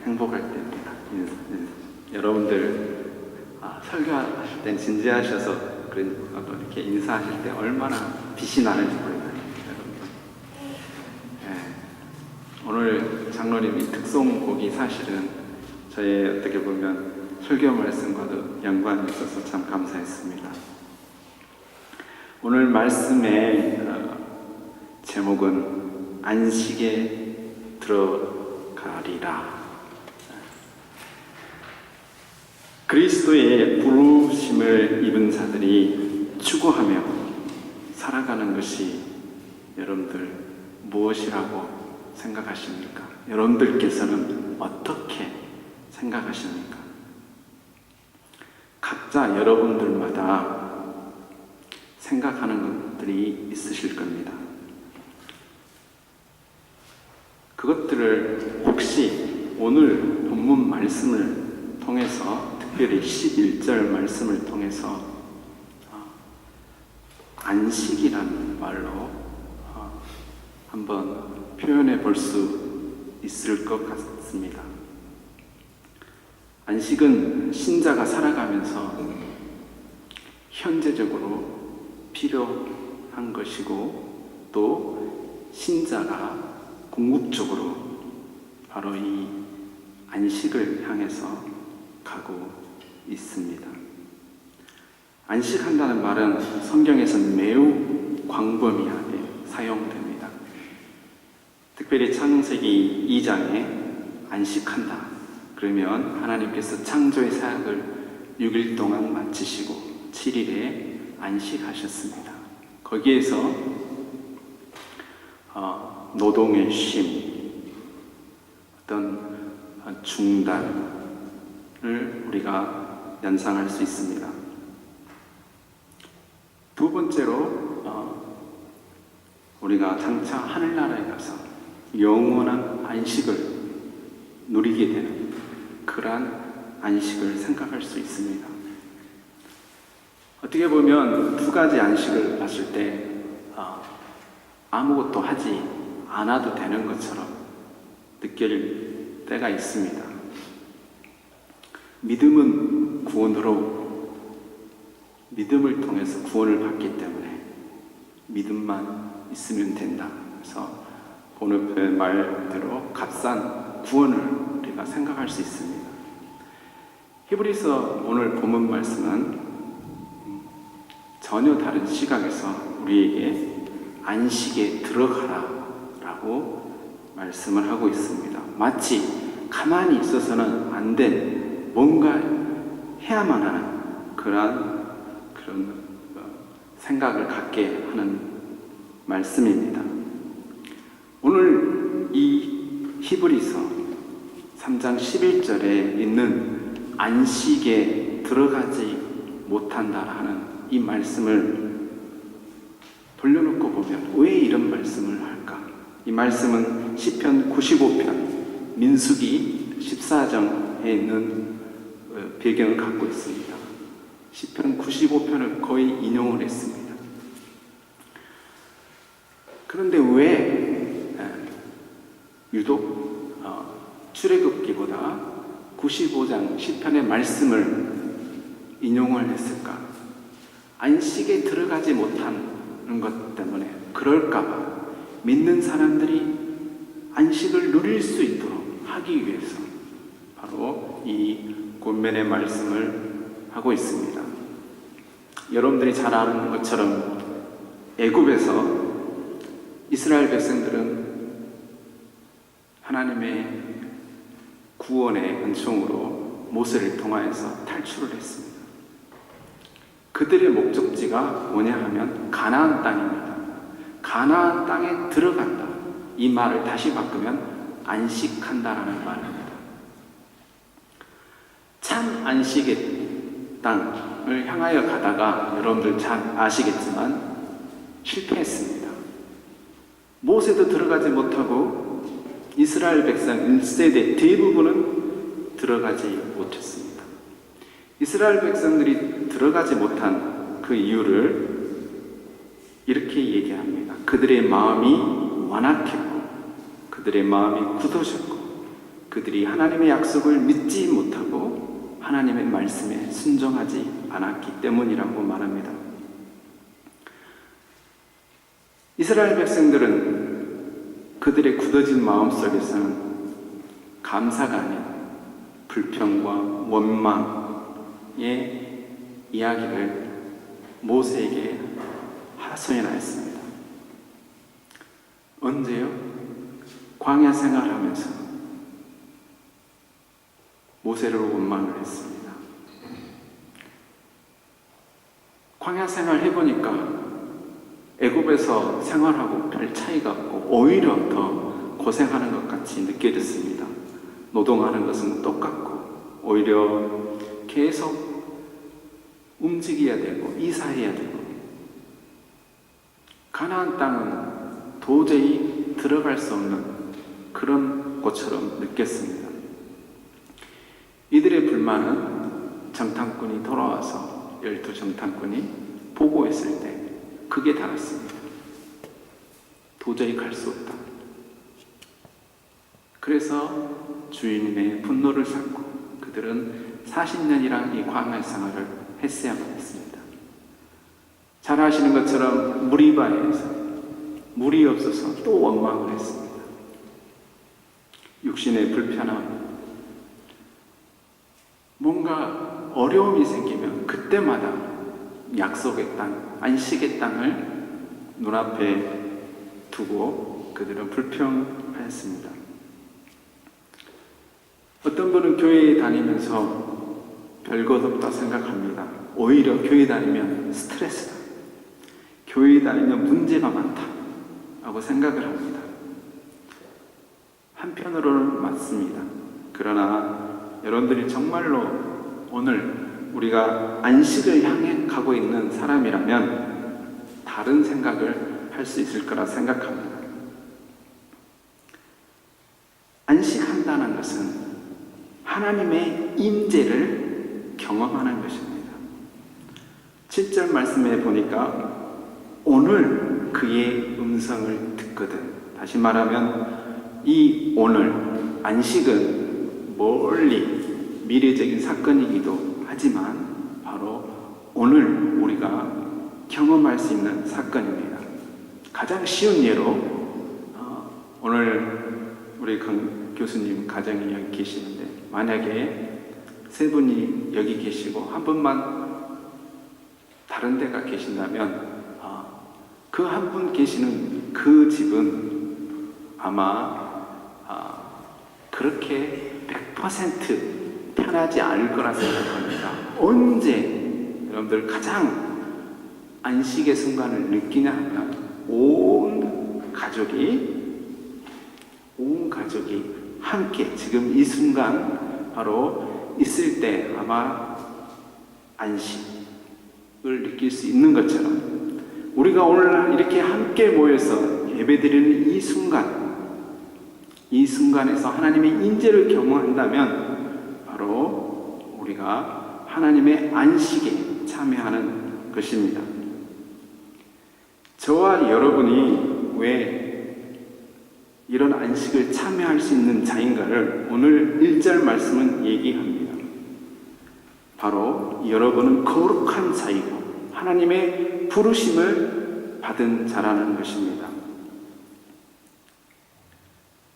행복할 때입니다. 여러분들 설교하실 땐 진지하셔서 이렇게 인사하실 때 얼마나 빛이 나는지 몰라요. 오늘 장로님이 특송곡이 사실은 저의 어떻게 보면 설교 말씀과도 연관이 있어서 참 감사했습니다. 오늘 말씀의 제목은 안식에 들어가리라. 그리스도의 부르심을 입은 자들이 추구하며 살아가는 것이 여러분들 무엇이라고 생각하십니까? 여러분들께서는 어떻게 생각하십니까? 각자 여러분들마다 생각하는 것들이 있으실 겁니다. 그것들을 혹시 오늘 본문 말씀을 통해서, 특별히 11절 말씀을 통해서 안식이라는 말로 한번 표현해 볼 수 있을 것 같습니다. 안식은 신자가 살아가면서 현재적으로 필요한 것이고, 또 신자가 궁극적으로 바로 이 안식을 향해서 가고 있습니다. 안식한다는 말은 성경에서는 매우 광범위하게 사용됩니다. 특별히 창세기 2장에 안식한다 그러면 하나님께서 창조의 사역을 6일 동안 마치시고 7일에 안식하셨습니다. 거기에서 노동의 쉼, 어떤 중단을 우리가 연상할 수 있습니다. 두 번째로 우리가 장차 하늘나라에 가서 영원한 안식을 누리게 되는 그러한 안식을 생각할 수 있습니다. 어떻게 보면 두 가지 안식을 봤을 때 아무것도 하지 않아도 되는 것처럼 느낄 때가 있습니다. 믿음은 구원으로, 믿음을 통해서 구원을 받기 때문에 믿음만 있으면 된다. 그래서 오늘 말대로 값싼 구원을 우리가 생각할 수 있습니다. 히브리서 오늘 본문 말씀은 전혀 다른 시각에서 우리에게 안식에 들어가라 라고 말씀을 하고 있습니다. 마치 가만히 있어서는 안 된, 뭔가 해야만 하는 그런 생각을 갖게 하는 말씀입니다. 오늘 이 히브리서 3장 11절에 있는 안식에 들어가지 못한다 하는 이 말씀을 돌려놓고 보면 왜 이런 말씀을 할까? 이 말씀은 시편 95편, 민수기 14장에 있는 배경을 갖고 있습니다. 시편 95편을 거의 인용을 했습니다. 그런데 왜 유독 출애굽기보다 95장 시편의 말씀을 인용을 했을까? 안식에 들어가지 못하는 것 때문에, 그럴까봐 믿는 사람들이 안식을 누릴 수 있도록 하기 위해서 바로 이 권면의 말씀을 하고 있습니다. 여러분들이 잘 아는 것처럼 애굽에서 이스라엘 백성들은 하나님의 구원의 은총으로 모세를 통하여서 탈출을 했습니다. 그들의 목적지가 뭐냐 하면 가나안 땅입니다. 가나안 땅에 들어간다. 이 말을 다시 바꾸면 안식한다라는 말입니다. 참 안식의 땅을 향하여 가다가 여러분들 잘 아시겠지만 실패했습니다. 모세도 들어가지 못하고 이스라엘 백성 1세대 대부분은 들어가지 못했습니다. 이스라엘 백성들이 들어가지 못한 그 이유를 이렇게 얘기합니다. 그들의 마음이 완악했고, 그들의 마음이 굳어졌고, 그들이 하나님의 약속을 믿지 못하고 하나님의 말씀에 순종하지 않았기 때문이라고 말합니다. 이스라엘 백성들은 그들의 굳어진 마음속에서는 감사가 아닌 불평과 원망의 이야기를 모세에게 하소연하였습니다. 언제요? 광야 생활하면서 모세를 원망을 했습니다. 광야 생활 해보니까 애굽에서 생활하고 별 차이가 없고 오히려 더 고생하는 것 같이 느껴졌습니다. 노동하는 것은 똑같고 오히려 계속 움직여야 되고 이사해야 되고 가나안 땅은 도저히 들어갈 수 없는 그런 곳처럼 느꼈습니다. 이들의 불만은 정탐꾼이 돌아와서 12정탐꾼이 보고했을 때 극에 달았습니다. 도저히 갈 수 없다. 그래서 주인의 분노를 샀고 그들은 40년이란 이 광야 생활을 했어야만 했습니다. 잘 아시는 것처럼 무리바에서 물이 없어서 또 원망을 했습니다. 육신의 불편함, 뭔가 어려움이 생기면 그때마다 약속의 땅, 안식의 땅을 눈앞에 두고 그들은 불평하였습니다. 어떤 분은 교회에 다니면서 별것 없다 생각합니다. 오히려 교회 다니면 스트레스다. 교회 다니면 문제가 많다 라고 생각을 합니다. 한편으로는 맞습니다. 그러나 여러분들이 정말로 오늘 우리가 안식을 향해 가고 있는 사람이라면 다른 생각을 할 수 있을 거라 생각합니다. 안식한다는 것은 하나님의 임재를 경험하는 것입니다. 7절 말씀에 보니까 오늘 그의 음성을 듣거든. 다시 말하면 이 오늘 안식은 멀리 미래적인 사건이기도 하지만 바로 오늘 우리가 경험할 수 있는 사건입니다. 가장 쉬운 예로 오늘 우리 교수님 가정이 여기 계시는데 만약에 세 분이 여기 계시고 한 분만 다른 데가 계신다면 그 한 분 계시는 그 집은 아마 그렇게 100% 편하지 않을 거라 생각합니다. 언제 여러분들 가장 안식의 순간을 느끼냐 하면 온 가족이 함께 지금 이 순간 바로 있을 때 아마 안식을 느낄 수 있는 것처럼 우리가 오늘날 이렇게 함께 모여서 예배드리는 이 순간에서 하나님의 인재를 경험한다면 바로 우리가 하나님의 안식에 참여하는 것입니다. 저와 여러분이 왜 이런 안식을 참여할 수 있는 자인가를 오늘 1절 말씀은 얘기합니다. 바로 여러분은 거룩한 자이고 하나님의 부르심을 받은 자라는 것입니다.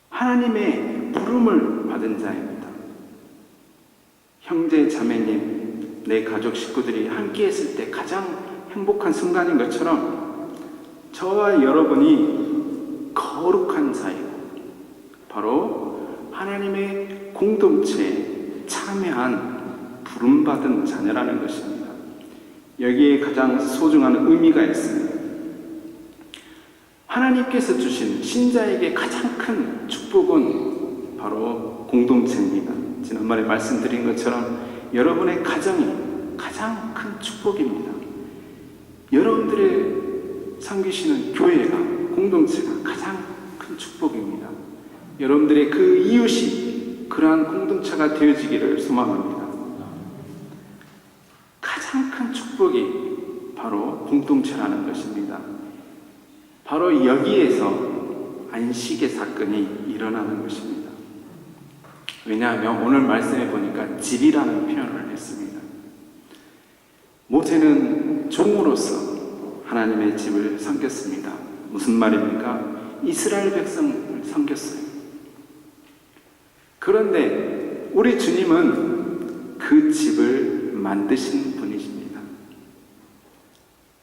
하나님의 부름을 받은 자입니다. 형제, 자매님, 내 가족 식구들이 함께 했을 때 가장 행복한 순간인 것처럼 저와 여러분이 거룩한 자이고 바로 하나님의 공동체에 참여한 부름받은 자녀라는 것입니다. 여기에 가장 소중한 의미가 있습니다. 하나님께서 주신 신자에게 가장 큰 축복은 바로 공동체입니다. 지난번에 말씀드린 것처럼 여러분의 가정이 가장 큰 축복입니다. 여러분들의 섬기시는 교회가, 공동체가 가장 큰 축복입니다. 여러분들의 그 이웃이 그러한 공동체가 되어지기를 소망합니다. 가장 큰 축복이 바로 공동체라는 것입니다. 바로 여기에서 안식의 사건이 일어나는 것입니다. 왜냐하면 오늘 말씀해 보니까 집이라는 표현을 했습니다. 모세는 종으로서 하나님의 집을 섬겼습니다. 무슨 말입니까? 이스라엘 백성을 섬겼어요. 그런데 우리 주님은 그 집을 만드신 분이십니다.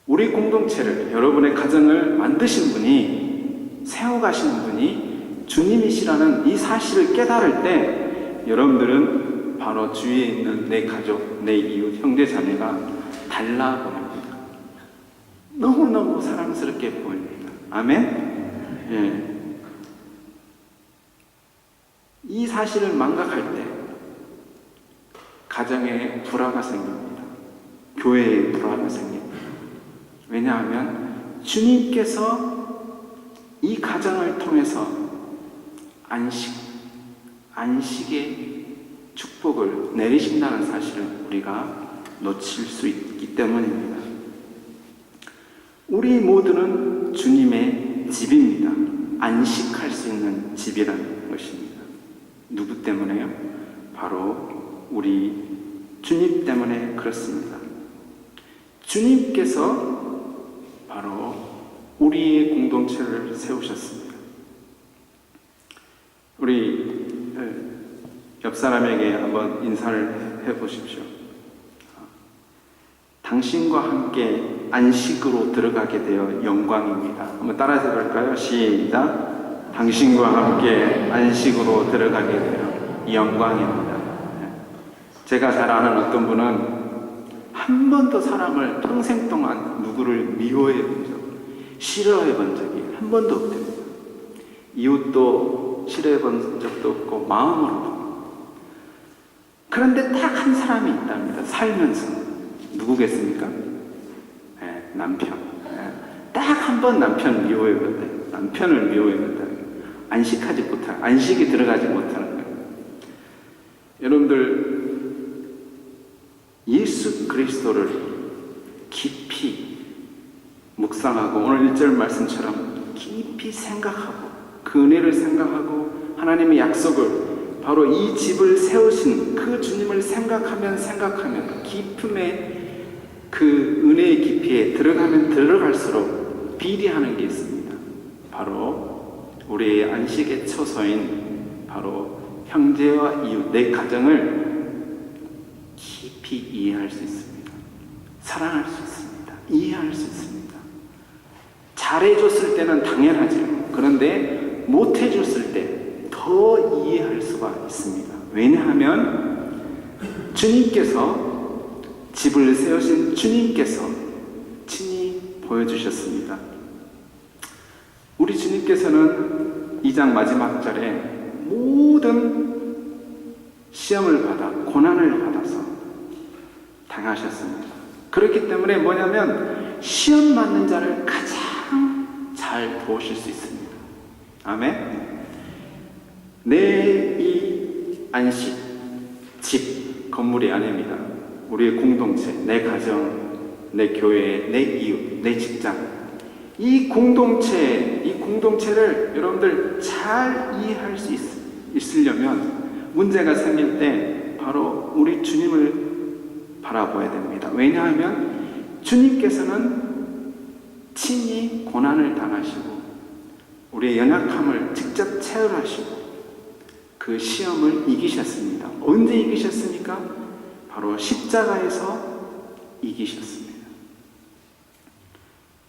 우리 공동체를, 여러분의 가정을 만드신 분이, 세워가시는 분이 주님이시라는 이 사실을 깨달을 때 여러분들은 바로 주위에 있는 내 가족, 내 이웃, 형제, 자매가 달라 보입니다. 너무너무 사랑스럽게 보입니다. 아멘? 예. 이 사실을 망각할 때 가정에 불화가 생깁니다. 교회에 불화가 생깁니다. 왜냐하면 주님께서 이 가정을 통해서 안식의 축복을 내리신다는 사실을 우리가 놓칠 수 있기 때문입니다. 우리 모두는 주님의 집입니다. 안식할 수 있는 집이라는 것입니다. 누구 때문에요? 바로 우리 주님 때문에 그렇습니다. 주님께서 바로 우리의 공동체를 세우셨습니다. 우리 옆 사람에게 한번 인사를 해보십시오. 당신과 함께 안식으로 들어가게 되어 영광입니다. 한번 따라서 해볼까요? 시작. 당신과 함께 안식으로 들어가게 되어 영광입니다. 제가 잘 아는 어떤 분은 한 번도 사람을 평생 동안 누구를 미워해 본 적, 싫어해 본 적이 한 번도 없답니다. 이웃도 싫어해 본 적도 없고 마음으로도. 그런데 딱 한 사람이 있답니다. 살면서. 누구겠습니까? 네, 남편. 네. 딱 한 번 남편을 미워해 본다. 남편을 미워해 본다. 안식이 들어가지 못하는 거예요. 여러분들, 예수 그리스도를 깊이 묵상하고 오늘 1절 말씀처럼 깊이 생각하고 그 은혜를 생각하고 하나님의 약속을, 바로 이 집을 세우신 그 주님을 생각하면 깊음의 그 은혜의 깊이에 들어가면 들어갈수록 비례하는 게 있습니다. 바로 우리의 안식의 처소인 바로 형제와 이웃, 내 가정을 깊이 이해할 수 있습니다. 사랑할 수 있습니다. 이해할 수 있습니다. 잘해줬을 때는 당연하죠. 그런데 못해줬을 때 더 이해할 수가 있습니다. 왜냐하면 주님께서, 집을 세우신 주님께서 친히 보여주셨습니다. 우리 주님께서는 2장 마지막 절에 모든 시험을 받아 고난을 받아서 당하셨습니다. 그렇기 때문에 뭐냐면 시험 맞는 자를 가장 잘 도우실 수 있습니다. 아멘. 내 이 안식, 집, 건물이 아닙니다. 우리의 공동체, 내 가정, 내 교회, 내 이웃, 내 직장, 이 공동체를 여러분들 잘 이해할 수 있으려면 문제가 생길 때 바로 우리 주님을 바라봐야 됩니다. 왜냐하면 주님께서는 친히 고난을 당하시고 우리의 연약함을 직접 체험하시고 그 시험을 이기셨습니다. 언제 이기셨습니까? 바로 십자가에서 이기셨습니다.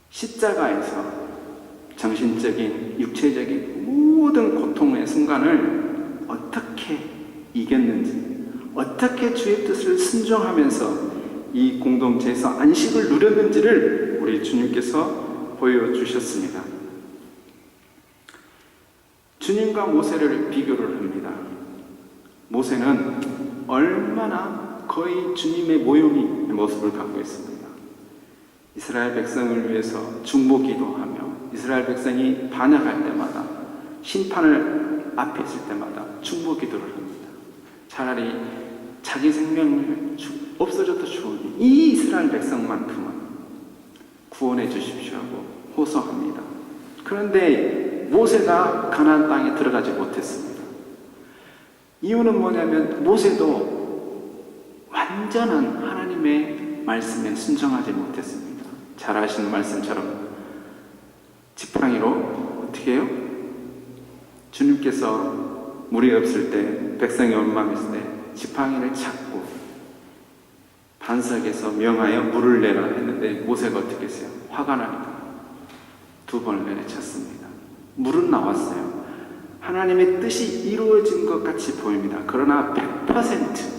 십자가에서 정신적인, 육체적인 모든 고통의 순간을 어떻게 이겼는지, 어떻게 주의 뜻을 순종하면서 이 공동체에서 안식을 누렸는지를 우리 주님께서 보여주셨습니다. 주님과 모세를 비교를 합니다. 모세는 얼마나 거의 주님의 모형의 모습을 갖고 있습니다. 이스라엘 백성을 위해서 중보기도하며 이스라엘 백성이 반역할 때마다, 심판을 앞에 있을 때마다 중보기도를 합니다. 차라리 자기 생명을 없어져도 좋으니 이 이스라엘 백성만큼은 구원해 주십시오 하고 호소합니다. 그런데 모세가 가나안 땅에 들어가지 못했습니다. 이유는 뭐냐면 모세도 완전한 하나님의 말씀에 순종하지 못했습니다. 잘 아시는 말씀처럼 지팡이로 어떻게 해요? 주님께서 물이 없을 때, 백성이 원망했을 때 지팡이를 잡고 반석에서 명하여 물을 내라 했는데 모세가 어떻게 했어요? 화가 나니까 2번을 내리쳤습니다. 물은 나왔어요. 하나님의 뜻이 이루어진 것 같이 보입니다. 그러나 100%,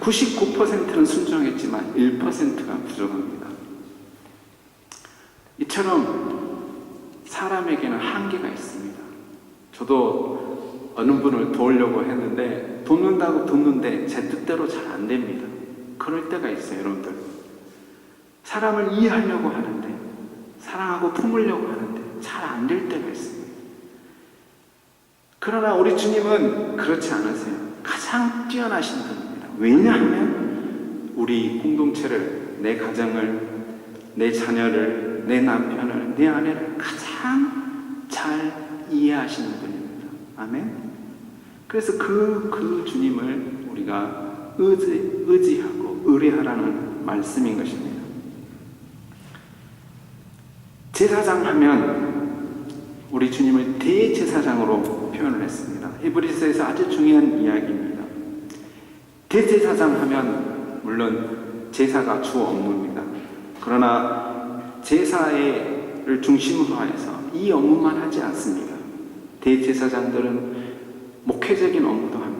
99%는 순종했지만 1%가 부족합니다. 이처럼 사람에게는 한계가 있습니다. 저도 어느 분을 도우려고 했는데 돕는데 제 뜻대로 잘 안 됩니다. 그럴 때가 있어요, 여러분들. 사람을 이해하려고 하는데, 사랑하고 품으려고 하는데 잘 안 될 때가 있습니다. 그러나 우리 주님은 그렇지 않으세요. 가장 뛰어나신 분입니다. 왜냐하면 우리 공동체를, 내 가정을, 내 자녀를, 내 남편을, 내 아내를 가장 잘 이해하시는 분입니다. 아멘. 그래서 그 주님을 우리가 의지하고 의뢰하라는 말씀인 것입니다. 제사장 하면 우리 주님을 대제사장으로 표현을 했습니다. 히브리서에서 아주 중요한 이야기입니다. 대제사장 하면 물론 제사가 주 업무입니다. 그러나 제사를 중심으로 해서 이 업무만 하지 않습니다. 대제사장들은 목회적인 업무도 합니다.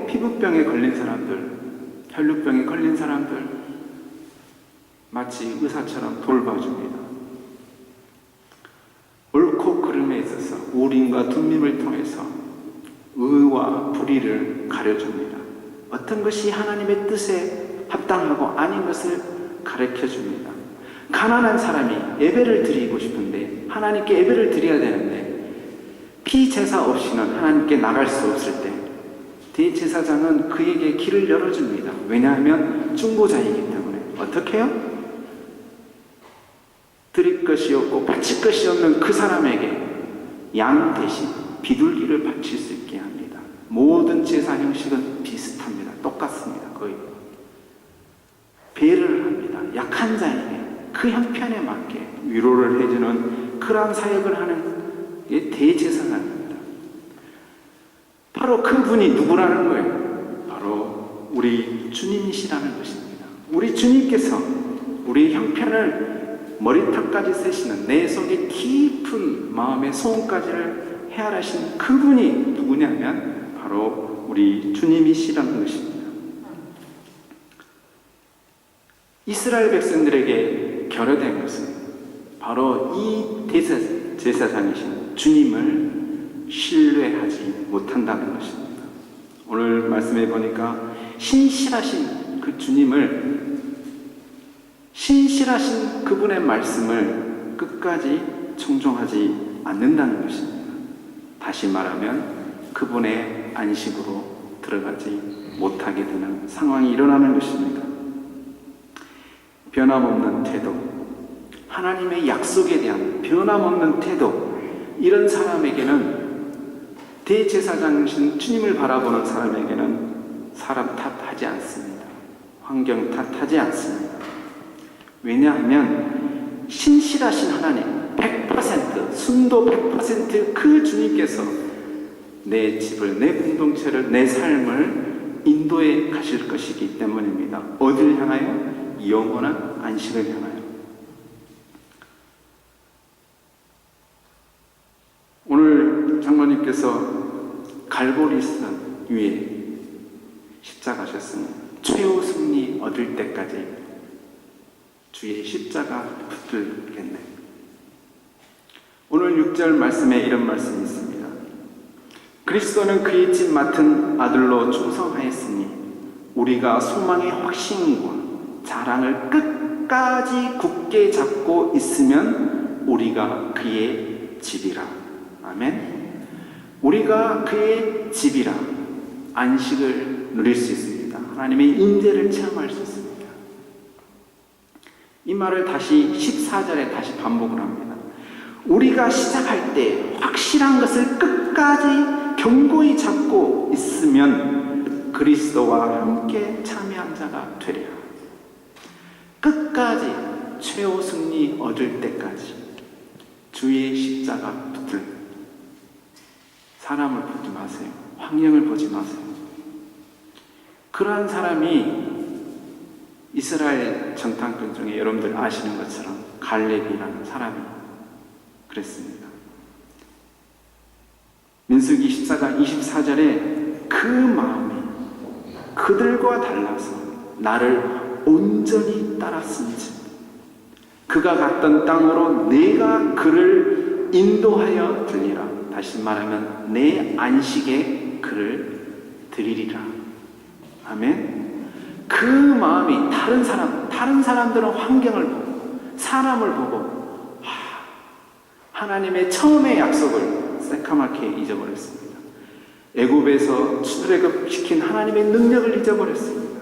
피부병에 걸린 사람들, 혈루병에 걸린 사람들 마치 의사처럼 돌봐줍니다. 옳고 그름에 있어서 우림과 둠밈을 통해서 의와 불의를 가려줍니다. 어떤 것이 하나님의 뜻에 합당하고 아닌 것을 가르쳐줍니다. 가난한 사람이 예배를 드리고 싶은데 하나님께 예배를 드려야 되는데 피제사 없이는 하나님께 나갈 수 없을 때 대제사장은 그에게 길을 열어줍니다. 왜냐하면 중보자이기 때문에. 어떻게 해요? 드릴 것이 없고 바칠 것이 없는 그 사람에게 양 대신 비둘기를 바칠 수 있게 합니다. 모든 제사 형식은 비슷합니다. 똑같습니다. 거의 배려를 합니다. 약한 자에게 그 형편에 맞게 위로를 해주는 그러한 사역을 하는 대제사장입니다. 바로 그분이 누구라는 거예요? 바로 우리 주님이시라는 것입니다. 우리 주님께서 우리 형편을 머리털까지 세시는 내 속에 깊은 마음의 소원까지를 헤아라신 그분이 누구냐면 바로 우리 주님이시라는 것입니다. 이스라엘 백성들에게 결여된 것은 바로 이 제사장이신 주님을 신뢰하지 못한다는 것입니다. 오늘 말씀해 보니까 신실하신 그 주님을, 신실하신 그분의 말씀을 끝까지 청종하지 않는다는 것입니다. 다시 말하면 그분의 안식으로 들어가지 못하게 되는 상황이 일어나는 것입니다. 변함없는 태도, 하나님의 약속에 대한 변함없는 태도, 이런 사람에게는, 대제사장이신 주님을 바라보는 사람에게는 사람 탓하지 않습니다. 환경 탓하지 않습니다. 왜냐하면 신실하신 하나님 100%, 순도 100% 그 주님께서 내 집을, 내 공동체를, 내 삶을 인도해 가실 것이기 때문입니다. 어디를 향하여? 영원한 안식을 향하여. 오늘 장로님께서 갈보리산 위에 십자가셨으니 최후 승리 얻을 때까지 주의 십자가 붙들겠네. 오늘 6절 말씀에 이런 말씀이 있습니다. 그리스도는 그의 집 맡은 아들로 충성하였으니 우리가 소망의 확신과 자랑을 끝까지 굳게 잡고 있으면 우리가 그의 집이라. 아멘. 우리가 그의 집이라 안식을 누릴 수 있습니다. 하나님의 임재를 체험할 수 있습니다. 이 말을 다시 14절에 다시 반복을 합니다. 우리가 시작할 때 확실한 것을 끝까지 견고히 잡고 있으면 그리스도와 함께 참여한 자가 되리라. 끝까지 최후 승리 얻을 때까지 주의 십자가 붙들. 사람을 보지 마세요. 환경을 보지 마세요. 그러한 사람이 이스라엘 정탐꾼 중에 여러분들 아시는 것처럼 갈렙이라는 사람이 그랬습니다. 민수기 14장 24절에 그 마음이 그들과 달라서 나를 온전히 따랐은지 그가 갔던 땅으로 내가 그를 인도하여 들리라. 다시 말하면 내 안식에 그를 드리리라. 아멘. 그 마음이 다른 사람들은 환경을 보고 사람을 보고 하나님의 처음의 약속을 새카맣게 잊어버렸습니다. 애굽에서 출애굽시킨 하나님의 능력을 잊어버렸습니다.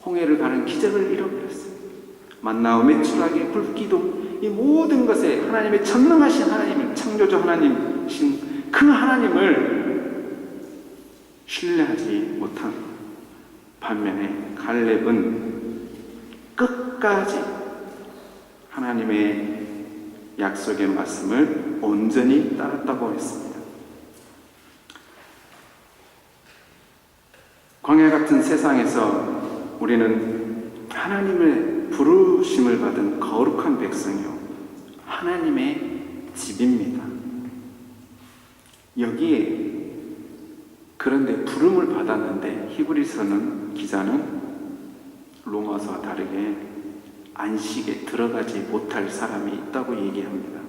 홍해를 가는 기적을 잃어버렸습니다. 만나와 메추라기 불기둥 이 모든 것에 하나님의 전능하신 하나님을 창조주 하나님이신 그 하나님을 신뢰하지 못한 반면에 갈렙은 끝까지 하나님의 약속의 말씀을 온전히 따랐다고 했습니다. 광야 같은 세상에서 우리는 하나님의 부르심을 받은 거룩한 백성이요 하나님의 집입니다. 여기에 그런데 부름을 받았는데 히브리서는 기자는 로마서와 다르게 안식에 들어가지 못할 사람이 있다고 얘기합니다.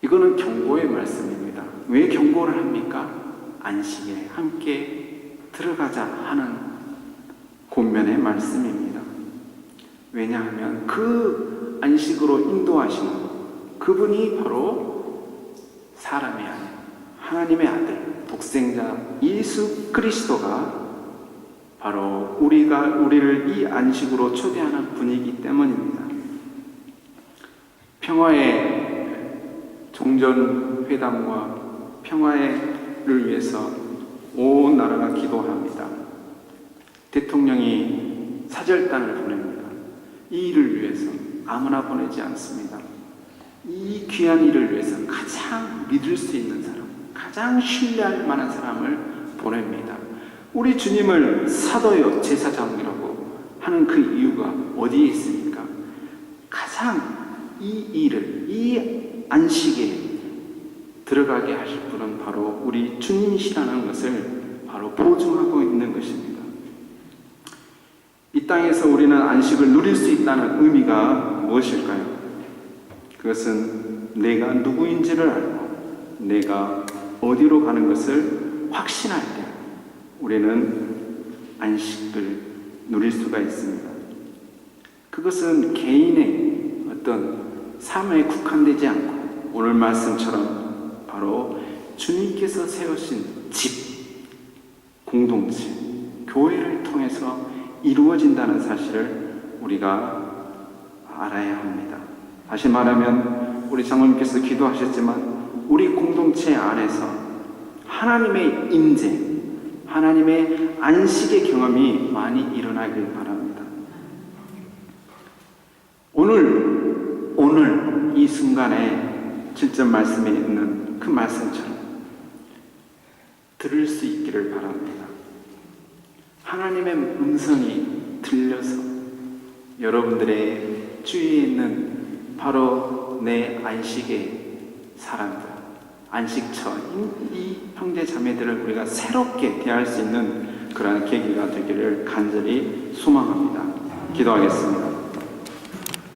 이거는 경고의 말씀입니다. 왜 경고를 합니까? 안식에 함께 들어가자 하는 권면의 말씀입니다. 왜냐하면 그 안식으로 인도하시는 그분이 바로 사람이 아닌 하나님의 아들, 독생자 예수 그리스도가 바로 우리를 이 안식으로 초대하는 분이기 때문입니다. 평화의 종전회담과 평화를 위해서 온 나라가 기도합니다. 대통령이 사절단을 보냅니다. 이 일을 위해서 아무나 보내지 않습니다. 이 귀한 일을 위해서 가장 믿을 수 있는 사람, 가장 신뢰할 만한 사람을 보냅니다. 우리 주님을 사도요 제사장이라고 하는 그 이유가 어디에 있습니까? 가장 이 일을, 이 안식에 들어가게 하실 분은 바로 우리 주님이시라는 것을 바로 보증하고 있는 것입니다. 이 땅에서 우리는 안식을 누릴 수 있다는 의미가 무엇일까요? 그것은 내가 누구인지를 알고 내가 어디로 가는 것을 확신할 때 우리는 안식을 누릴 수가 있습니다. 그것은 개인의 어떤 삶에 국한되지 않고 오늘 말씀처럼 바로 주님께서 세우신 집, 공동체, 교회를 통해서 이루어진다는 사실을 우리가 알아야 합니다. 다시 말하면 우리 장로님께서 기도하셨지만 우리 공동체 안에서 하나님의 임재, 하나님의 안식의 경험이 많이 일어나길 바랍니다. 오늘 이 순간에 7절 말씀에 있는 그 말씀처럼 들을 수 있기를 바랍니다. 하나님의 음성이 들려서 여러분들의 주위에 있는 바로 내 안식의 사람들, 안식처, 이 형제 자매들을 우리가 새롭게 대할 수 있는 그러한 계기가 되기를 간절히 소망합니다. 기도하겠습니다.